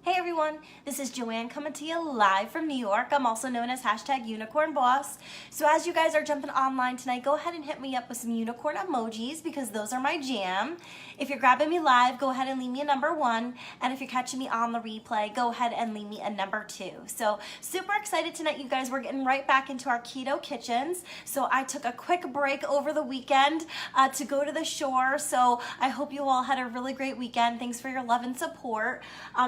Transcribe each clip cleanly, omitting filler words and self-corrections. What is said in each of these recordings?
Hey everyone, this is Joanne coming to you live from New York. I'm also known as #UnicornBoss. So as you guys are jumping online tonight, go ahead and hit me up with some unicorn emojis because those are my jam. If you're grabbing me live, go ahead and leave me a number 1. And if you're catching me on the replay, go ahead and leave me a number 2. So super excited tonight, you guys. We're getting right back into our keto kitchens. So I took a quick break over the weekend to go to the shore. So I hope you all had a really great weekend. Thanks for your love and support.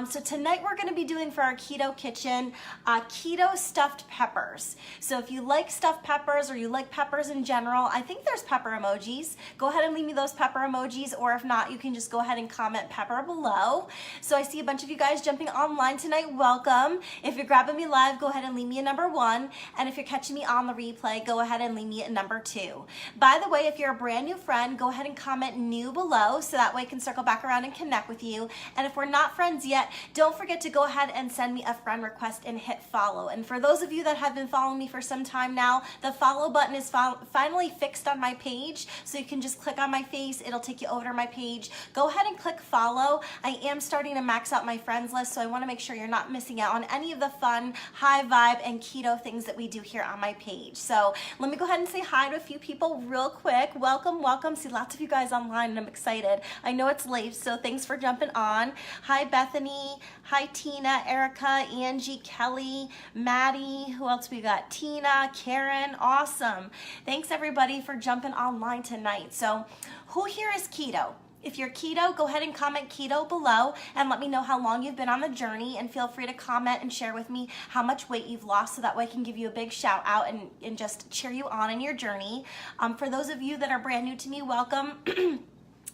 So tonight we're going to be doing for our keto kitchen keto stuffed peppers. So if you like stuffed peppers or you like peppers in general, I think there's pepper emojis. Go ahead and leave me those pepper emojis, or if not, you can just go ahead and comment pepper below. So I see a bunch of you guys jumping online tonight. Welcome. If you're grabbing me live, go ahead and leave me a number 1. And if you're catching me on the replay, go ahead and leave me a number 2. By the way, if you're a brand new friend, go ahead and comment new below so that way I can circle back around and connect with you. And if we're not friends yet, don't forget to go ahead and send me a friend request and hit follow. And for those of you that have been following me for some time now, the follow button is finally fixed on my page. So you can just click on my face. It'll take you over to my page. Go ahead and click follow. I am starting to max out my friends list, so I want to make sure you're not missing out on any of the fun, high vibe, and keto things that we do here on my page. So let me go ahead and say hi to a few people real quick. Welcome, welcome. See lots of you guys online and I'm excited. I know it's late, so thanks for jumping on. Hi, Bethany. Hi, Tina, Erica, Angie, Kelly, Maddie. Who else we got? Tina, Karen. Awesome. Thanks everybody for jumping online tonight. So who here is keto? If you're keto, go ahead and comment keto below and let me know how long you've been on the journey, and feel free to comment and share with me how much weight you've lost so that way I can give you a big shout out and just cheer you on in your journey. For those of you that are brand new to me, welcome.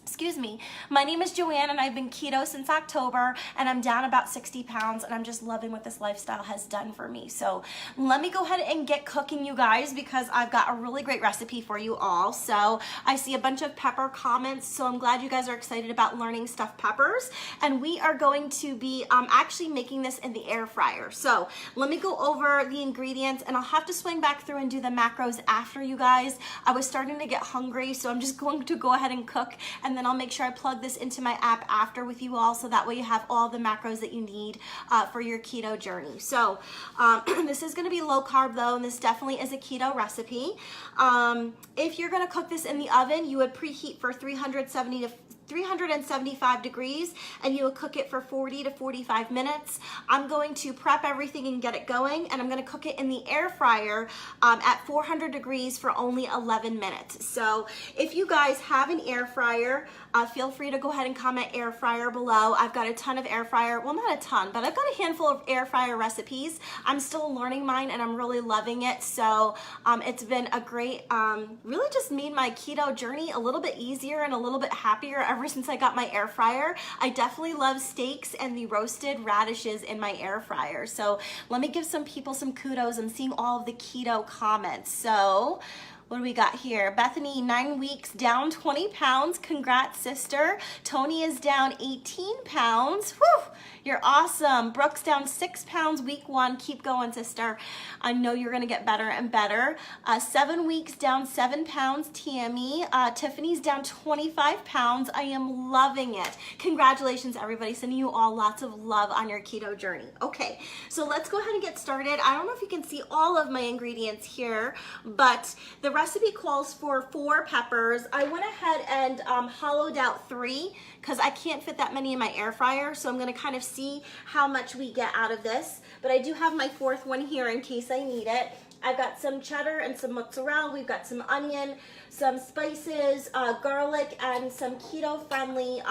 Excuse me. My name is Joanne and I've been keto since October, and I'm down about 60 pounds, and I'm just loving what this lifestyle has done for me. So let me go ahead and get cooking, you guys, because I've got a really great recipe for you all. So I see a bunch of pepper comments, so I'm glad you guys are excited about learning stuffed peppers, and we are going to be actually making this in the air fryer. So let me go over the ingredients, and I'll have to swing back through and do the macros after, you guys. I was starting to get hungry, so I'm just going to go ahead and cook, and then I'll make sure I plug this into my app after with you all, so that way you have all the macros that you need for your keto journey. So this is going to be low carb though, and this definitely is a keto recipe. If you're going to cook this in the oven, you would preheat for 375 degrees, and you will cook it for 40 to 45 minutes. I'm going to prep everything and get it going, and I'm going to cook it in the air fryer at 400 degrees for only 11 minutes. So if you guys have an air fryer, feel free to go ahead and comment air fryer below. I've got a ton of air fryer, well, not a ton, but I've got a handful of air fryer recipes. I'm still learning mine and I'm really loving it. So it's been a great, really just made my keto journey a little bit easier and a little bit happier ever since I got my air fryer. I definitely love steaks and the roasted radishes in my air fryer. So let me give some people some kudos. I'm seeing all of the keto comments. So what do we got here? Bethany, 9 weeks, down 20 pounds. Congrats, sister. Tony is down 18 pounds. Whew, you're awesome. Brooke's down 6 pounds, week 1. Keep going, sister. I know you're going to get better and better. 7 weeks, down 7 pounds. Tammy. Tiffany's down 25 pounds. I am loving it. Congratulations, everybody. Sending you all lots of love on your keto journey. Okay, so let's go ahead and get started. I don't know if you can see all of my ingredients here, but the recipe calls for 4 peppers. I went ahead and hollowed out 3 because I can't fit that many in my air fryer, so I'm going to kind of see how much we get out of this. But I do have my 4th one here in case I need it. I've got some cheddar and some mozzarella. We've got some onion, some spices, garlic, and some keto-friendly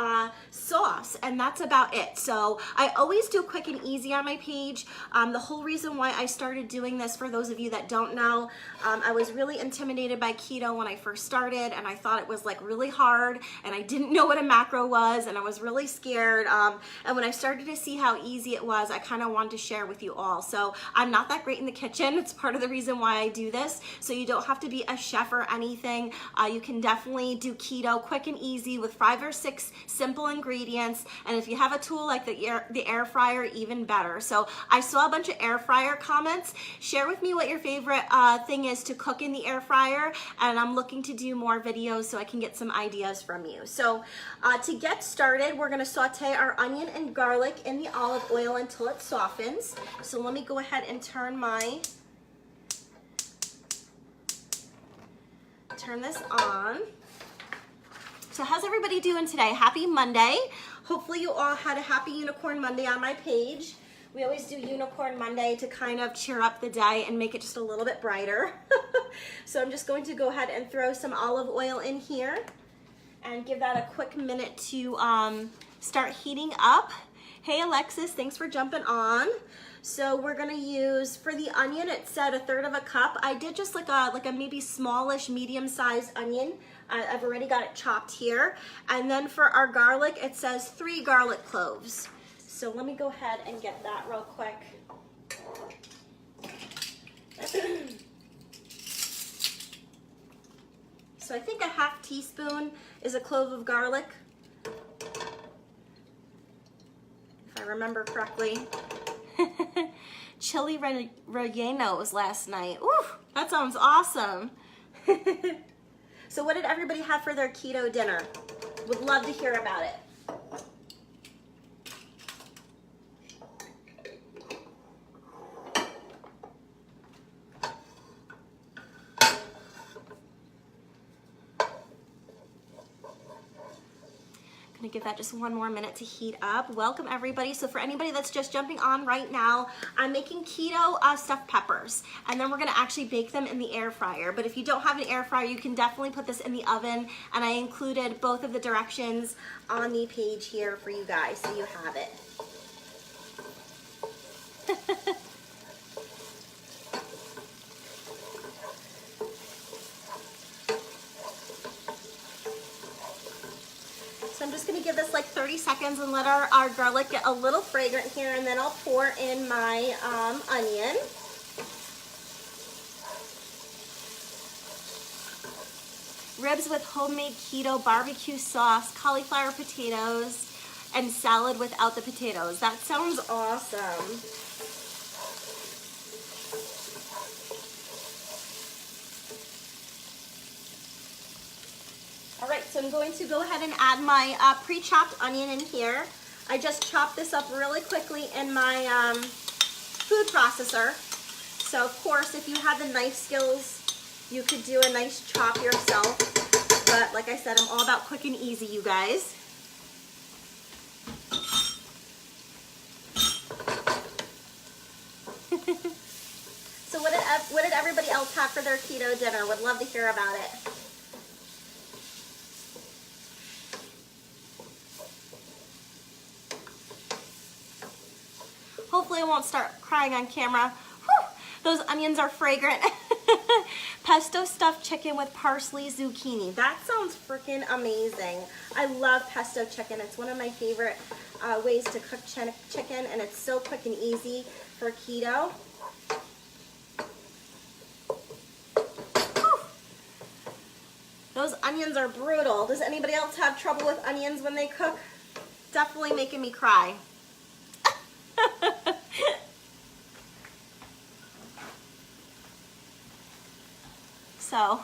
sauce, and that's about it. So I always do quick and easy on my page. The whole reason why I started doing this, for those of you that don't know, I was really intimidated by keto when I first started, and I thought it was like really hard, and I didn't know what a macro was, and I was really scared. And when I started to see how easy it was, I kind of wanted to share with you all. So I'm not that great in the kitchen. It's part of the reason reason why I do this. So you don't have to be a chef or anything. You can definitely do keto quick and easy with 5 or 6 simple ingredients. And if you have a tool like the air fryer, even better. So I saw a bunch of air fryer comments. Share with me what your favorite thing is to cook in the air fryer, and I'm looking to do more videos so I can get some ideas from you. So to get started, we're gonna saute our onion and garlic in the olive oil until it softens. So let me go ahead and turn this on. So how's everybody doing today? Happy Monday. Hopefully you all had a happy Unicorn Monday on my page. We always do Unicorn Monday to kind of cheer up the day and make it just a little bit brighter. So I'm just going to go ahead and throw some olive oil in here and give that a quick minute to start heating up. Hey Alexis, thanks for jumping on. So we're gonna use, for the onion, it said 1/3 cup. I did just like a maybe smallish, medium-sized onion. I've already got it chopped here. And then for our garlic, it says 3 garlic cloves. So let me go ahead and get that real quick. So I think a 1/2 teaspoon is a clove of garlic, if I remember correctly. Chili rellenos last night. Ooh, that sounds awesome. So what did everybody have for their keto dinner? Would love to hear about it. Gonna give that just one more minute to heat up. Welcome everybody. So for anybody that's just jumping on right now, I'm making keto stuffed peppers, and then we're gonna actually bake them in the air fryer. But if you don't have an air fryer, you can definitely put this in the oven, and I included both of the directions on the page here for you guys, so you have it. I'm just gonna give this like 30 seconds and let our garlic get a little fragrant here, and then I'll pour in my onion. Ribs with homemade keto barbecue sauce, cauliflower potatoes, and salad without the potatoes. That sounds awesome. All right, so I'm going to go ahead and add my pre-chopped onion in here. I just chopped this up really quickly in my food processor. So of course, if you have the knife skills, you could do a nice chop yourself. But like I said, I'm all about quick and easy, you guys. So what did everybody else have for their keto dinner? Would love to hear about it. Hopefully I won't start crying on camera. Whew, those onions are fragrant. Pesto stuffed chicken with parsley zucchini. That sounds freaking amazing. I love pesto chicken. It's one of my favorite ways to cook chicken, and it's so quick and easy for keto. Whew. Those onions are brutal. Does anybody else have trouble with onions when they cook? Definitely making me cry. So,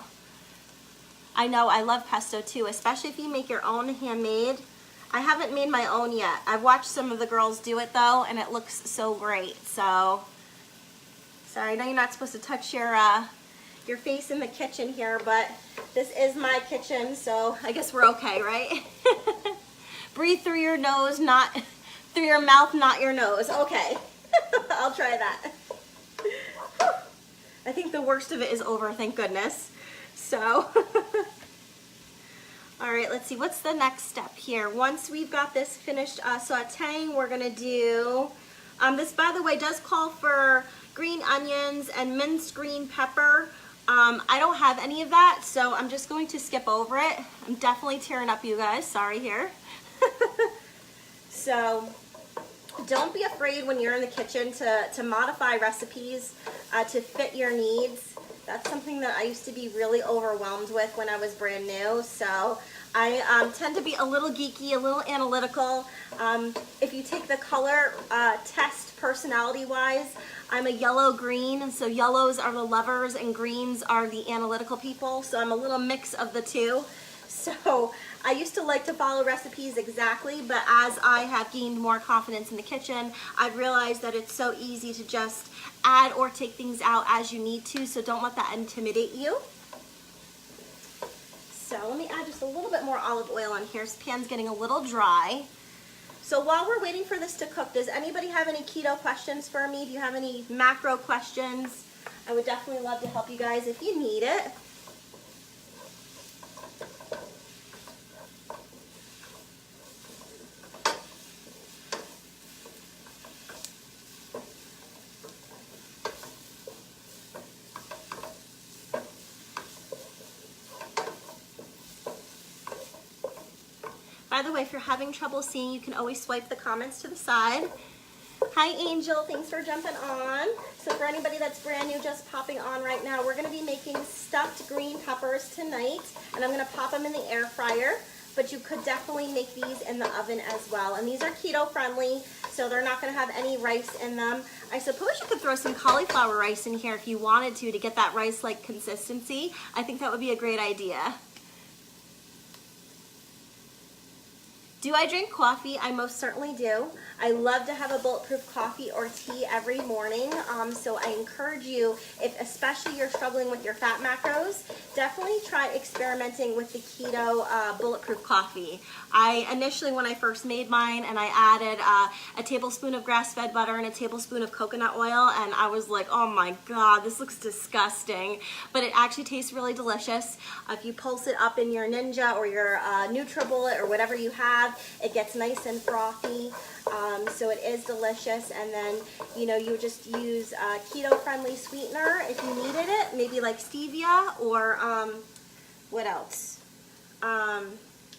I know I love pesto too, especially if you make your own handmade. I haven't made my own yet. I've watched some of the girls do it though, and it looks so great. So, sorry, I know you're not supposed to touch your face in the kitchen here, but this is my kitchen, so I guess we're okay, right? Breathe through your nose, not through your mouth, not your nose. Okay, I'll try that. I think the worst of it is over, thank goodness. So, all right, let's see, what's the next step here? Once we've got this finished sauteing, we're gonna do, this by the way does call for green onions and minced green pepper. I don't have any of that, so I'm just going to skip over it. I'm definitely tearing up, you guys, sorry here. So, Don't be afraid when you're in the kitchen to modify recipes to fit your needs. That's something that I used to be really overwhelmed with when I was brand new. So I tend to be a little geeky, a little analytical. If you take the color test personality-wise, I'm a yellow-green, and so yellows are the lovers and greens are the analytical people. So I'm a little mix of the two. So I used to like to follow recipes exactly, but as I have gained more confidence in the kitchen, I've realized that it's so easy to just add or take things out as you need to, so don't let that intimidate you. So let me add just a little bit more olive oil on here. This pan's getting a little dry. So while we're waiting for this to cook, does anybody have any keto questions for me? Do you have any macro questions? I would definitely love to help you guys if you need it. By the way, if you're having trouble seeing, you can always swipe the comments to the side. Hi Angel, thanks for jumping on. So for anybody that's brand new just popping on right now, we're gonna be making stuffed green peppers tonight, and I'm gonna pop them in the air fryer, but you could definitely make these in the oven as well. And these are keto friendly, so they're not gonna have any rice in them. I suppose you could throw some cauliflower rice in here if you wanted to get that rice-like consistency. I think that would be a great idea. Do I drink coffee? I most certainly do. I love to have a bulletproof coffee or tea every morning. So I encourage you, if especially you're struggling with your fat macros, definitely try experimenting with the keto bulletproof coffee. I initially, when I first made mine, and I added a tablespoon of grass-fed butter and a tablespoon of coconut oil, and I was like, oh my God, this looks disgusting. But it actually tastes really delicious. If you pulse it up in your Ninja or your NutriBullet or whatever you have, it gets nice and frothy, so it is delicious. And then, you know, you would just use keto-friendly sweetener if you needed it, maybe like stevia or what else?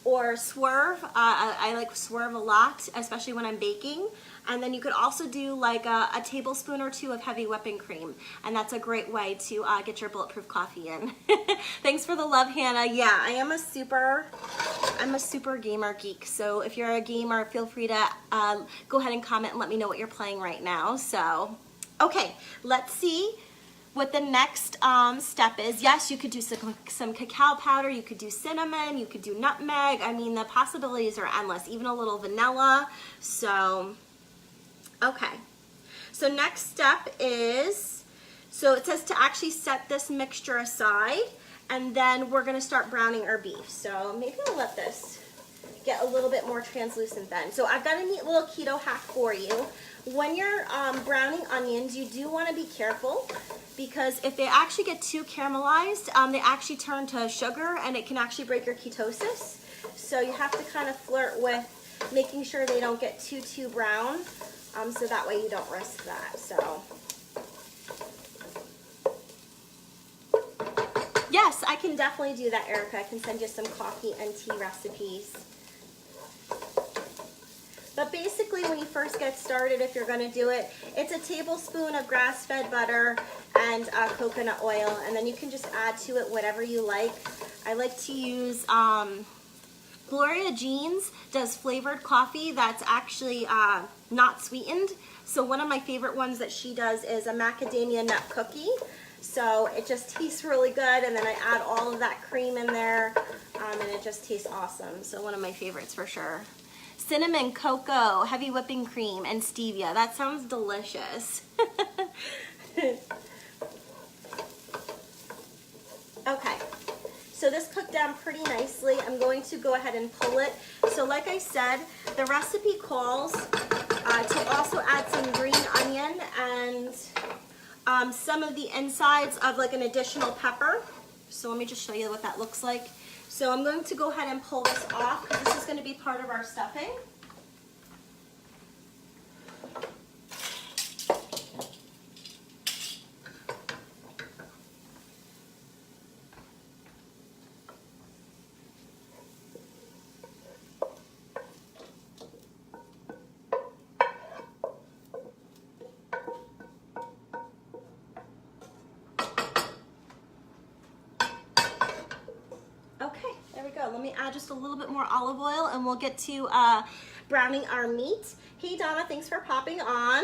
Or Swerve. I like Swerve a lot, especially when I'm baking. And then you could also do like a tablespoon or two of heavy whipping cream, and that's a great way to get your bulletproof coffee in. Thanks for the love, Hannah. Yeah, I'm a super gamer geek. So if you're a gamer, feel free to go ahead and comment and let me know what you're playing right now. So, okay, let's see what the next step is. Yes, you could do some cacao powder, you could do cinnamon, you could do nutmeg. I mean, the possibilities are endless, even a little vanilla. So, okay. So next step is, so it says to actually set this mixture aside, and then we're gonna start browning our beef. So maybe I'll let this get a little bit more translucent then. So I've got a neat little keto hack for you. When you're browning onions, you do want to be careful, because if they actually get too caramelized, they actually turn to sugar, and it can actually break your ketosis. So you have to kind of flirt with making sure they don't get too brown, so that way you don't risk that. So yes, I can definitely do that, Erica. I can send you some coffee and tea recipes. But basically, when you first get started, if you're going to do it, it's a tablespoon of grass-fed butter and coconut oil, and then you can just add to it whatever you like. I like to use, Gloria Jeans does flavored coffee that's actually not sweetened. So one of my favorite ones that she does is a macadamia nut cookie. So it just tastes really good, and then I add all of that cream in there, and it just tastes awesome. So one of my favorites for sure. Cinnamon, cocoa, heavy whipping cream, and stevia. That sounds delicious. Okay, so this cooked down pretty nicely. I'm going to go ahead and pull it. So like I said, the recipe calls to also add some green onion and some of the insides of like an additional pepper. So let me just show you what that looks like. So I'm going to go ahead and pull this off, because this is going to be part of our stuffing. let me add just a little bit more olive oil and we'll get to browning our meat. Hey Donna, thanks for popping on.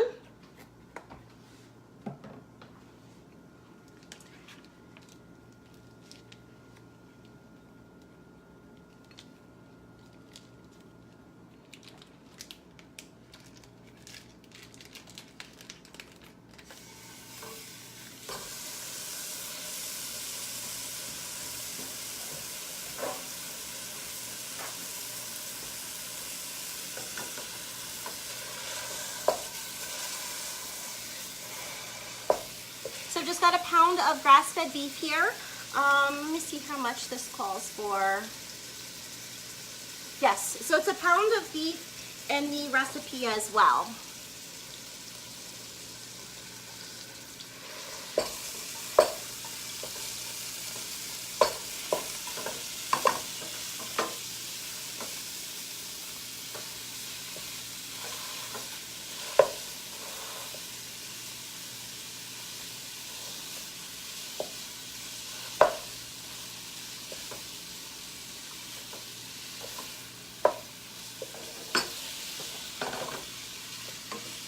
So just got a pound of grass-fed beef here. Let me see how much this calls for. Yes, so it's a pound of beef in the recipe as well.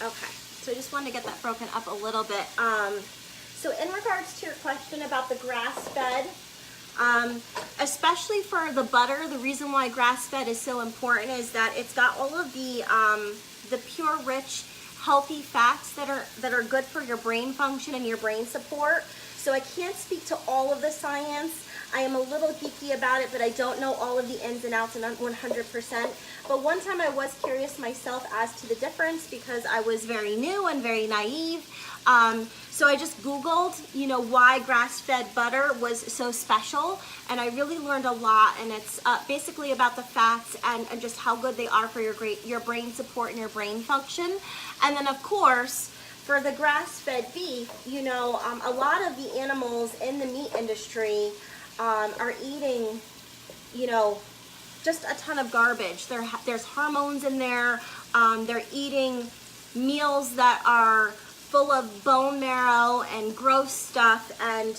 Okay, so I just wanted to get that broken up a little bit. So in regards to your question about the grass-fed, especially for the butter, the reason why grass-fed is so important is that it's got all of the pure, rich, healthy fats that are good for your brain function and your brain support. So I can't speak to all of the science. I am a little geeky about it, but I don't know all of the ins and outs and 100%. But one time I was curious myself as to the difference because I was very new and very naive. So I just Googled, you know, why grass-fed butter was so special, and I really learned a lot. And it's basically about the fats and just how good they are for your brain support and your brain function. And then of course, for the grass-fed beef, you know, a lot of the animals in the meat industry are eating, you know, just a ton of garbage. There's hormones in there. They're eating meals that are full of bone marrow and gross stuff, and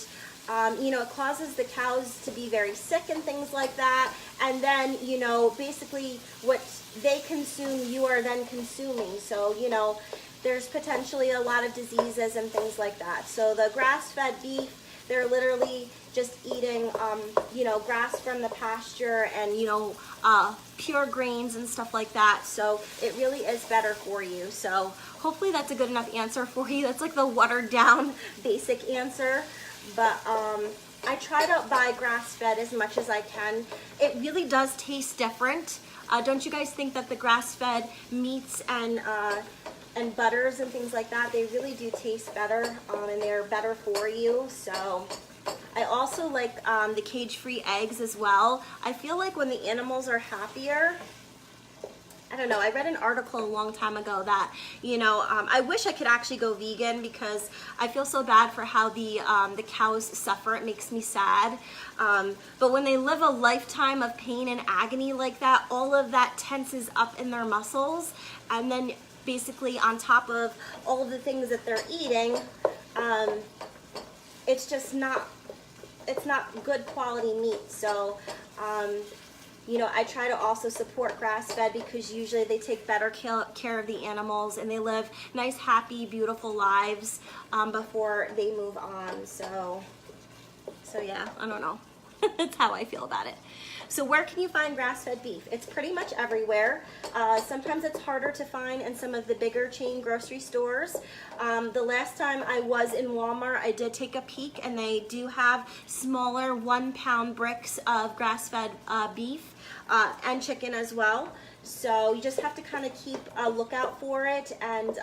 you know, it causes the cows to be very sick and things like that. And then, you know, basically what they consume, you are then consuming. So, you know, there's potentially a lot of diseases and things like that. So the grass-fed beef, they're literally just eating, you know, grass from the pasture and, you know, pure grains and stuff like that. So it really is better for you. So hopefully that's a good enough answer for you. That's like the watered down basic answer. But I try to buy grass-fed as much as I can. It really does taste different. Don't you guys think that the grass-fed meats and butters and things like that, they really do taste better, and they're better for you. So I also like the cage-free eggs as well. I feel like when the animals are happier, I don't know, I read an article a long time ago that, you know, I wish I could actually go vegan because I feel so bad for how the cows suffer. It makes me sad. But when they live a lifetime of pain and agony like that, all of that tenses up in their muscles, and then basically on top of all of the things that they're eating, it's just not, it's not good quality meat. So you know, I try to also support grass-fed because usually they take better care of the animals and they live nice, happy, beautiful lives before they move on. So yeah, I don't know. That's how I feel about it. So where can you find grass-fed beef? It's pretty much everywhere. Sometimes it's harder to find in some of the bigger chain grocery stores. The last time I was in Walmart, I did take a peek, and they do have smaller 1-pound bricks of grass-fed beef and chicken as well. So you just have to kind of keep a lookout for it and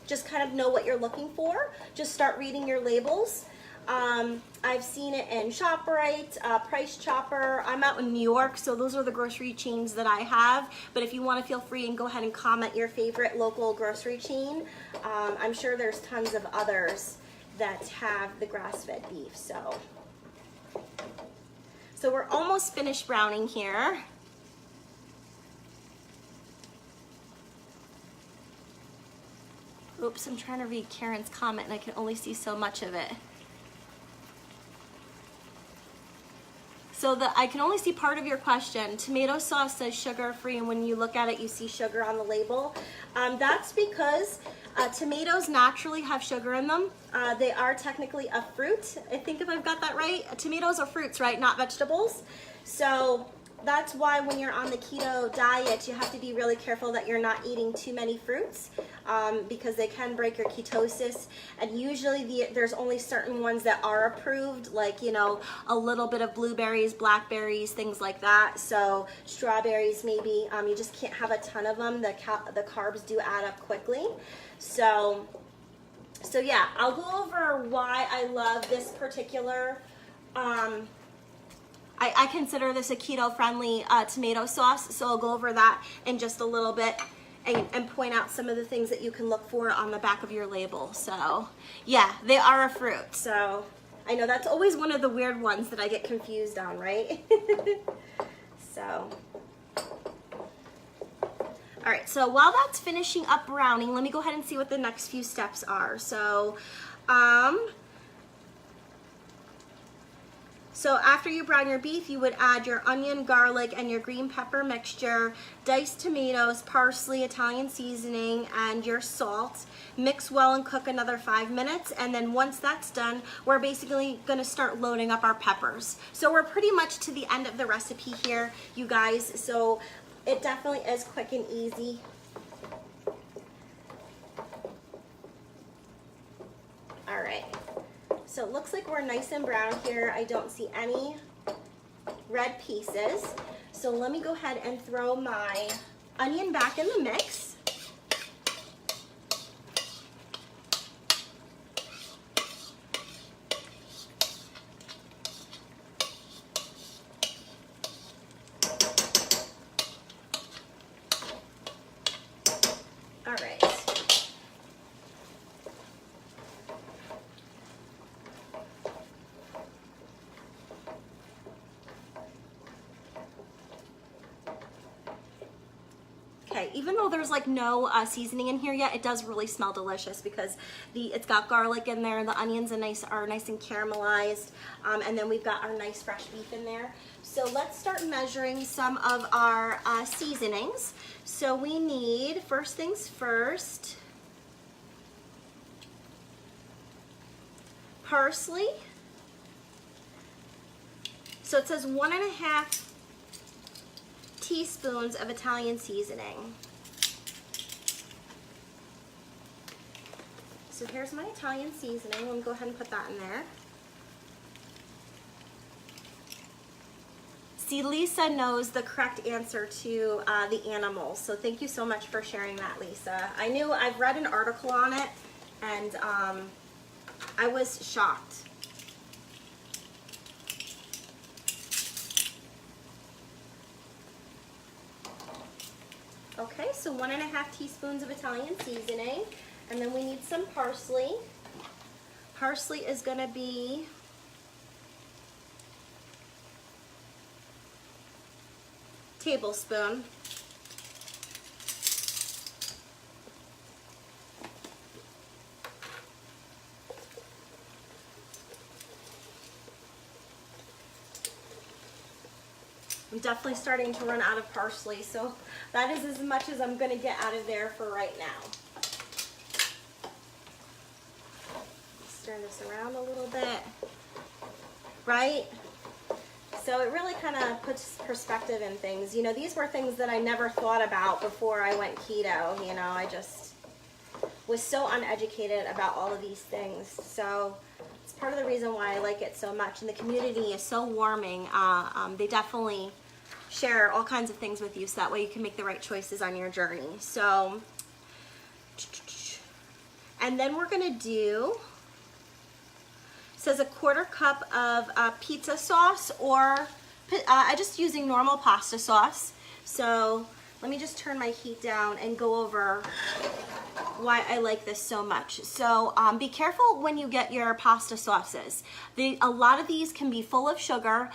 just kind of know what you're looking for. Just start reading your labels. I've seen it in ShopRite, Price Chopper. I'm out in New York, so those are the grocery chains that I have. But if you want to, feel free and go ahead and comment your favorite local grocery chain. I'm sure there's tons of others that have the grass-fed beef. So we're almost finished browning here. Oops, I'm trying to read Karen's comment and I can only see so much of it. so I can only see part of your question. Tomato sauce says sugar-free, and when you look at it, you see sugar on the label. That's because tomatoes naturally have sugar in them. They are technically a fruit. I think if I've got that right. Tomatoes are fruits, right? Not vegetables. So that's why when you're on the keto diet, you have to be really careful that you're not eating too many fruits because they can break your ketosis. And usually there's only certain ones that are approved, like, you know, a little bit of blueberries, blackberries, things like that. So strawberries maybe. You just can't have a ton of them. The carbs do add up quickly. So yeah, I'll go over why I love this particular I consider this a keto-friendly tomato sauce, so I'll go over that in just a little bit and point out some of the things that you can look for on the back of your label. So, yeah, they are a fruit. So, I know that's always one of the weird ones that I get confused on, right? So, all right, so while that's finishing up browning, let me go ahead and see what the next few steps are. So after you brown your beef, you would add your onion, garlic, and your green pepper mixture, diced tomatoes, parsley, Italian seasoning, and your salt. Mix well and cook another 5 minutes, and then once that's done, we're basically gonna start loading up our peppers. So we're pretty much to the end of the recipe here, you guys, so it definitely is quick and easy. All right. So it looks like we're nice and brown here. I don't see any red pieces. So let me go ahead and throw my onion back in the mix. All right. Okay, even though there's like no seasoning in here yet, it does really smell delicious because it's got garlic in there, the onions are nice and caramelized, and then we've got our nice fresh beef in there. So let's start measuring some of our seasonings. So we need, first things first, parsley. So it says 1.5 teaspoons of Italian seasoning. So here's my Italian seasoning. Let me go ahead and put that in there. See, Lisa knows the correct answer to the animals, so thank you so much for sharing that, Lisa. I've read an article on it, and I was shocked. Okay, so 1.5 teaspoons of Italian seasoning, and then we need some parsley. Parsley is going to be tablespoon. I'm definitely starting to run out of parsley, so that is as much as I'm going to get out of there for right now. Stir this around a little bit, right? So it really kind of puts perspective in things. You know, these were things that I never thought about before I went keto. You know, I just was so uneducated about all of these things. So it's part of the reason why I like it so much. And the community is so warming. They definitely share all kinds of things with you so that way you can make the right choices on your journey. So, and then we're going to do, it says a 1/4 cup of pizza sauce, or I'm just using normal pasta sauce. So let me just turn my heat down and go over why I like this so much. So be careful when you get your pasta sauces. A lot of these can be full of sugar.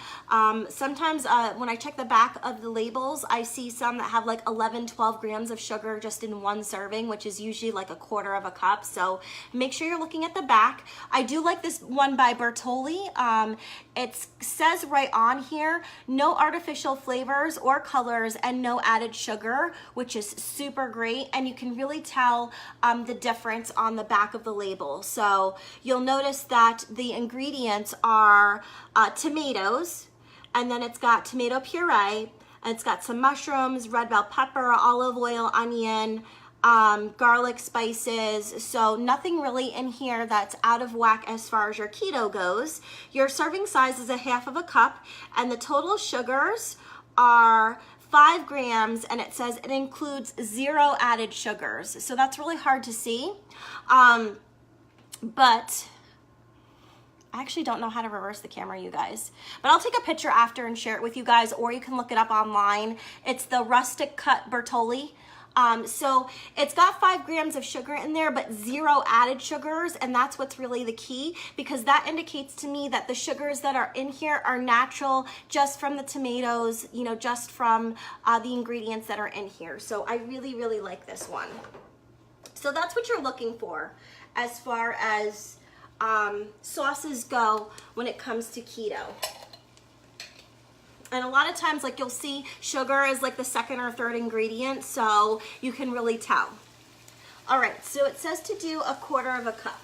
Sometimes when I check the back of the labels, I see some that have like 11, 12 grams of sugar just in one serving, which is usually like a quarter of a cup. So make sure you're looking at the back. I do like this one by Bertolli. It says right on here, no artificial flavors or colors and no added sugar, which is super great. And you can really tell the difference on the back of the label. So you'll notice that the ingredients are tomatoes, and then it's got tomato puree, and it's got some mushrooms, red bell pepper, olive oil, onion, garlic, spices. So nothing really in here that's out of whack as far as your keto goes. Your serving size is a half of a cup, and the total sugars are 5 grams, and it says it includes 0 added sugars. So that's really hard to see. But I actually don't know how to reverse the camera, you guys. But I'll take a picture after and share it with you guys, or you can look it up online. It's the rustic cut Bertolli. So it's got 5 grams of sugar in there, but 0 added sugars, and that's what's really the key, because that indicates to me that the sugars that are in here are natural, just from the tomatoes, you know, just from the ingredients that are in here. So I really, really like this one. So that's what you're looking for as far as sauces go when it comes to keto. And a lot of times, like, you'll see sugar is like the second or third ingredient, so you can really tell. All right, so it says to do a quarter of a cup.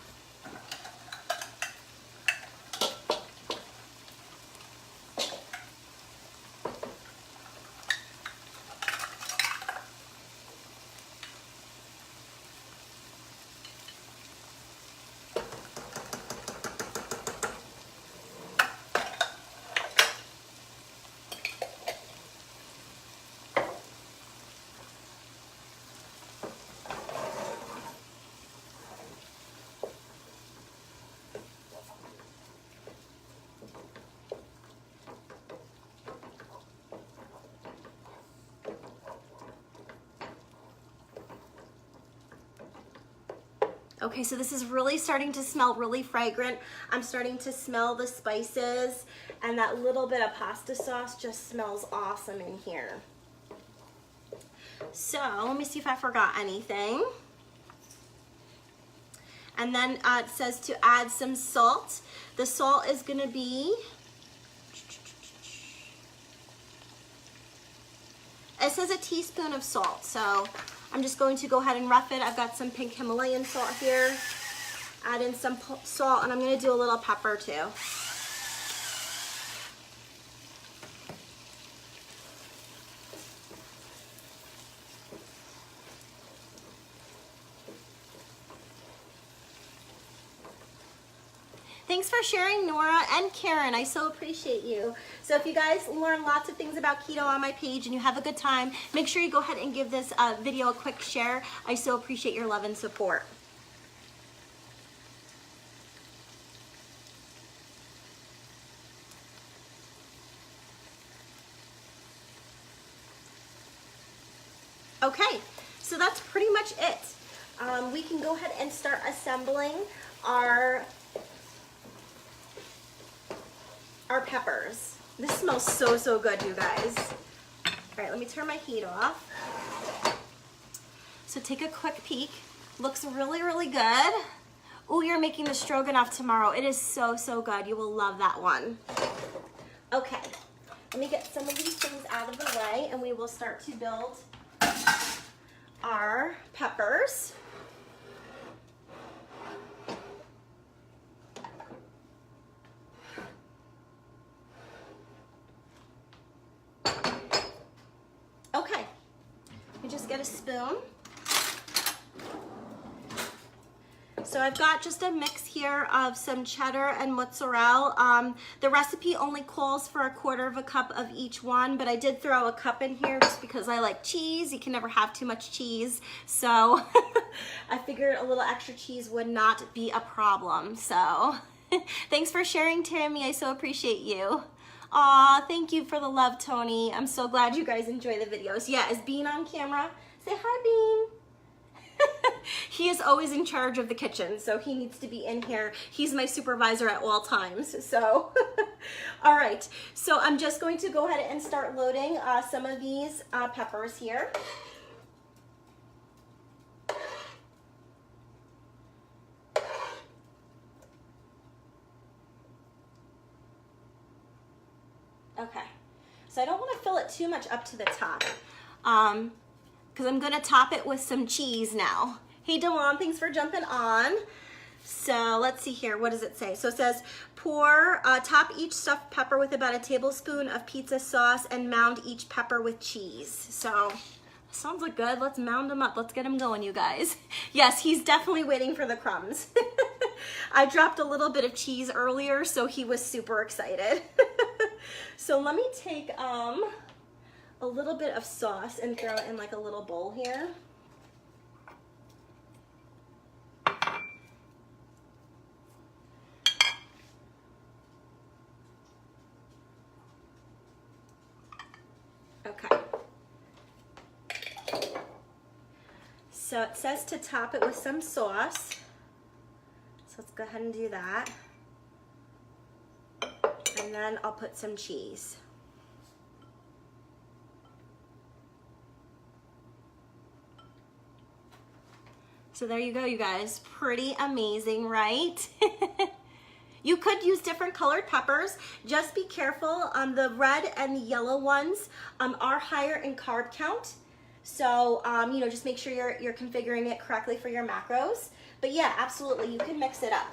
Okay, so this is really starting to smell really fragrant. I'm starting to smell the spices, and that little bit of pasta sauce just smells awesome in here. So let me see if I forgot anything. And then it says to add some salt. The salt is gonna be, it says a teaspoon of salt, so I'm just going to go ahead and rough it. I've got some pink Himalayan salt here. Add in some salt, and I'm gonna do a little pepper too. Thanks for sharing, Nora and Karen. I so appreciate you. So if you guys learn lots of things about keto on my page and you have a good time, make sure you go ahead and give this video a quick share. I so appreciate your love and support. Okay, so that's pretty much it. We can go ahead and start assembling our peppers. This smells so, so good, you guys. All right, let me turn my heat off. So take a quick peek. Looks really, really good. Oh, you're making the stroganoff tomorrow. It is so, so good. You will love that one. Okay, let me get some of these things out of the way, and we will start to build our peppers. Okay, you just get a spoon. So I've got just a mix here of some cheddar and mozzarella. The recipe only calls for a quarter of a cup of each one, but I did throw a cup in here just because I like cheese. You can never have too much cheese. So I figured a little extra cheese would not be a problem. So thanks for sharing, Tammy. I so appreciate you. Aw, thank you for the love, Tony. I'm so glad you guys enjoy the videos. Yeah, is Bean on camera? Say hi, Bean. he is always in charge of the kitchen, so he needs to be in here. He's my supervisor at all times, so. All right, so I'm just going to go ahead and start loading some of these peppers here. Okay, so I don't want to fill it too much up to the top because I'm going to top it with some cheese now. Hey, Delon, thanks for jumping on. So let's see here. What does it say? So it says, top each stuffed pepper with about a tablespoon of pizza sauce and mound each pepper with cheese. So sounds like good. Let's mound them up. Let's get them going, you guys. Yes, he's definitely waiting for the crumbs. I dropped a little bit of cheese earlier, so he was super excited. So let me take a little bit of sauce and throw it in like a little bowl here. Okay. So it says to top it with some sauce. So let's go ahead and do that. And then I'll put some cheese. So there you go, you guys. Pretty amazing, right? You could use different colored peppers. Just be careful. The red and the yellow ones are higher in carb count. So, you know, just make sure you're configuring it correctly for your macros. But yeah, absolutely, you can mix it up.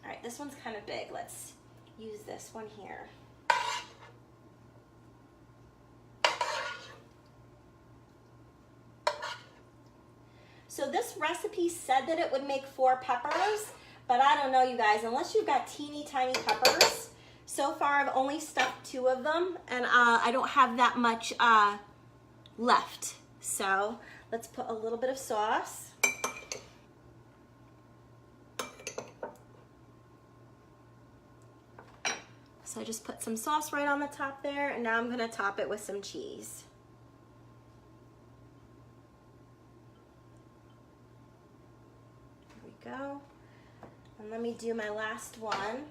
All right, this one's kind of big. Let's use this one here. So this recipe said that it would make 4 peppers, but I don't know, you guys, unless you've got teeny tiny peppers. So far I've only stuffed 2 of them, and I don't have that much left. So let's put a little bit of sauce. So I just put some sauce right on the top there, and now I'm gonna top it with some cheese. There we go. And let me do my last one.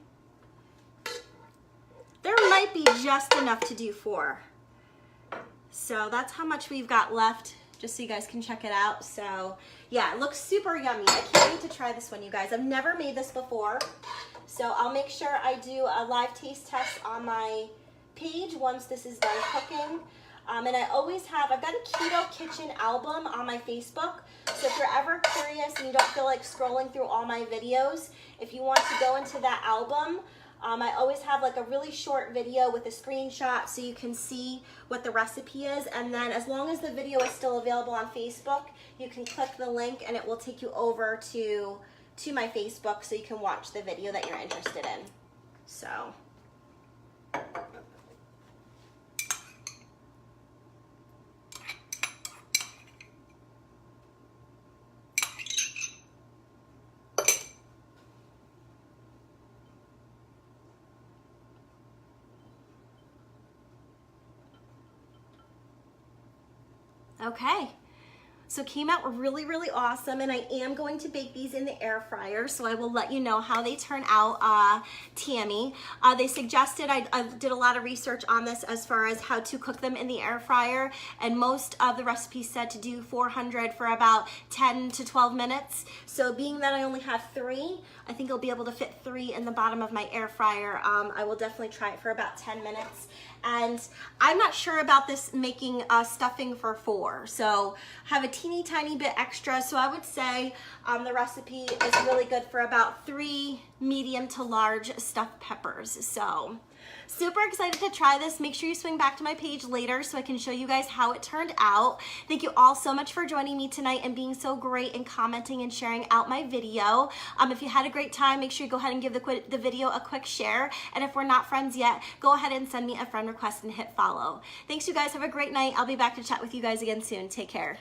There might be just enough to do 4. So that's how much we've got left, just so you guys can check it out. So yeah, it looks super yummy. I can't wait to try this one, you guys. I've never made this before. So I'll make sure I do a live taste test on my page once this is done cooking. And I always have, I've got a Keto Kitchen album on my Facebook. So if you're ever curious and you don't feel like scrolling through all my videos, if you want to go into that album, I always have like a really short video with a screenshot so you can see what the recipe is. And then as long as the video is still available on Facebook, you can click the link and it will take you over to my Facebook so you can watch the video that you're interested in. So. Okay, so came out really, really awesome, and I am going to bake these in the air fryer, so I will let you know how they turn out, Tammy. They suggested, I did a lot of research on this as far as how to cook them in the air fryer, and most of the recipes said to do 400 for about 10 to 12 minutes. So being that I only have 3, I think I'll be able to fit 3 in the bottom of my air fryer. I will definitely try it for about 10 minutes. And I'm not sure about this making stuffing for 4, so have a teeny tiny bit extra. So I would say the recipe is really good for about 3 medium to large stuffed peppers. So super excited to try this. Make sure you swing back to my page later so I can show you guys how it turned out. Thank you all so much for joining me tonight and being so great and commenting and sharing out my video. If you had a great time, make sure you go ahead and give the video a quick share. And if we're not friends yet, go ahead and send me a friend request and hit follow. Thanks, you guys. Have a great night. I'll be back to chat with you guys again soon. Take care.